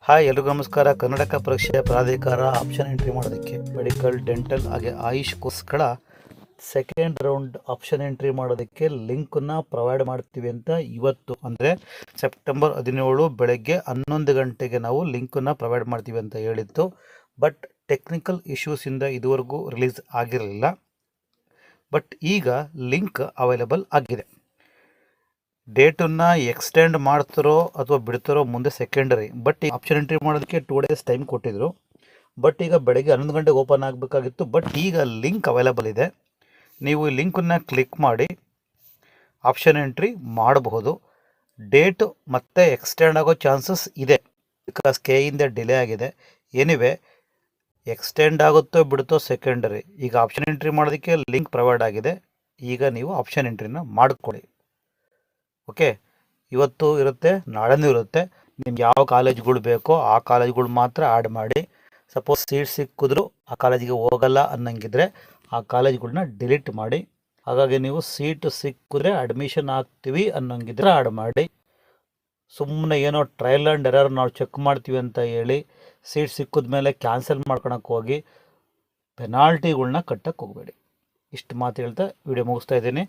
Hi ಎಲ್ರಿಗೂ ನಮಸ್ಕಾರ. ಕರ್ನಾಟಕ ಪರೀಕ್ಷೆಯ ಪ್ರಾಧಿಕಾರ ಆಪ್ಷನ್ ಎಂಟ್ರಿ ಮಾಡೋದಕ್ಕೆ ಮೆಡಿಕಲ್, ಡೆಂಟಲ್ ಹಾಗೆ ಆಯುಷ್ ಕೋರ್ಸ್ಗಳ ಸೆಕೆಂಡ್ ರೌಂಡ್ ಆಪ್ಷನ್ ಎಂಟ್ರಿ ಮಾಡೋದಕ್ಕೆ ಲಿಂಕನ್ನು ಪ್ರೊವೈಡ್ ಮಾಡ್ತೀವಿ ಅಂತ ಇವತ್ತು ಅಂದರೆ ಸೆಪ್ಟೆಂಬರ್ 17 ಬೆಳಗ್ಗೆ 11 ಗಂಟೆಗೆ ನಾವು ಲಿಂಕನ್ನು ಪ್ರೊವೈಡ್ ಮಾಡ್ತೀವಿ ಅಂತ ಹೇಳಿತ್ತು. ಬಟ್ ಟೆಕ್ನಿಕಲ್ ಇಶ್ಯೂಸಿಂದ ಇದುವರೆಗೂ ರಿಲೀಸ್ ಆಗಿರಲಿಲ್ಲ. ಬಟ್ ಈಗ ಲಿಂಕ್ ಅವೈಲೇಬಲ್ ಆಗಿದೆ. ಡೇಟನ್ನು ಎಕ್ಸ್ಟೆಂಡ್ ಮಾಡ್ತಾರೋ ಅಥವಾ ಬಿಡ್ತಾರೋ ಮುಂದೆ ಸೆಕೆಂಡರಿ. ಬಟ್ ಈ ಆಪ್ಷನ್ ಎಂಟ್ರಿ ಮಾಡೋದಕ್ಕೆ 2 ಡೇಸ್ ಟೈಮ್ ಕೊಟ್ಟಿದ್ರು. ಬಟ್ ಈಗ ಬೆಳಗ್ಗೆ 11 ಗಂಟೆಗೆ ಓಪನ್ ಆಗಬೇಕಾಗಿತ್ತು. ಬಟ್ ಈಗ ಲಿಂಕ್ ಅವೈಲೇಬಲ್ ಇದೆ. ನೀವು ಈ ಲಿಂಕನ್ನು ಕ್ಲಿಕ್ ಮಾಡಿ ಆಪ್ಷನ್ ಎಂಟ್ರಿ ಮಾಡಬಹುದು. ಡೇಟ್ ಮತ್ತೆ ಎಕ್ಸ್ಟೆಂಡ್ ಆಗೋ ಚಾನ್ಸಸ್ ಇದೆ, ಬಿಕಾಸ್ ಕೆಯಿಂದ ಡಿಲೇ ಆಗಿದೆ. ಎನಿವೆ, ಎಕ್ಸ್ಟೆಂಡ್ ಆಗುತ್ತೋ ಬಿಡುತ್ತೋ ಸೆಕೆಂಡರಿ. ಈಗ ಆಪ್ಷನ್ ಎಂಟ್ರಿ ಮಾಡೋದಕ್ಕೆ ಲಿಂಕ್ ಪ್ರೊವೈಡ್ ಆಗಿದೆ. ಈಗ ನೀವು ಆಪ್ಷನ್ ಎಂಟ್ರಿನ ಮಾಡಿಕೊಳ್ಳಿ. ಓಕೆ, ಇವತ್ತು ಇರುತ್ತೆ, ನಾಳೆನೂ ಇರುತ್ತೆ. ನಿಮ್ಗೆ ಯಾವ ಕಾಲೇಜ್ಗಳು ಬೇಕೋ ಆ ಕಾಲೇಜ್ಗಳು ಮಾತ್ರ ಆ್ಯಡ್ ಮಾಡಿ. ಸಪೋಸ್ ಸೀಟ್ ಸಿಕ್ಕಿದ್ರು ಆ ಕಾಲೇಜಿಗೆ ಹೋಗಲ್ಲ ಅನ್ನಂಗಿದ್ರೆ ಆ ಕಾಲೇಜ್ಗಳನ್ನ ಡಿಲೀಟ್ ಮಾಡಿ. ಹಾಗಾಗಿ ನೀವು ಸೀಟ್ ಸಿಕ್ಕಿದ್ರೆ ಅಡ್ಮಿಷನ್ ಆಗ್ತೀವಿ ಅನ್ನೋಂಗಿದ್ರೆ ಆ್ಯಡ್ ಮಾಡಿ. ಸುಮ್ಮನೆ ಏನೋ ಟ್ರಯಲ್ ಆ್ಯಂಡ್ ಎರರ್ ನಾವು ಚೆಕ್ ಮಾಡ್ತೀವಿ ಅಂತ ಹೇಳಿ ಸೀಟ್ ಸಿಕ್ಕಿದ ಮೇಲೆ ಕ್ಯಾನ್ಸಲ್ ಮಾಡ್ಕೊಳಕ್ಕೆ ಹೋಗಿ ಪೆನಾಲ್ಟಿಗಳನ್ನ ಕಟ್ಟಕ್ಕೆ ಹೋಗಬೇಡಿ. ಇಷ್ಟು ಮಾತು ಹೇಳ್ತಾ ವಿಡಿಯೋ ಮುಗಿಸ್ತಾ ಇದ್ದೀನಿ.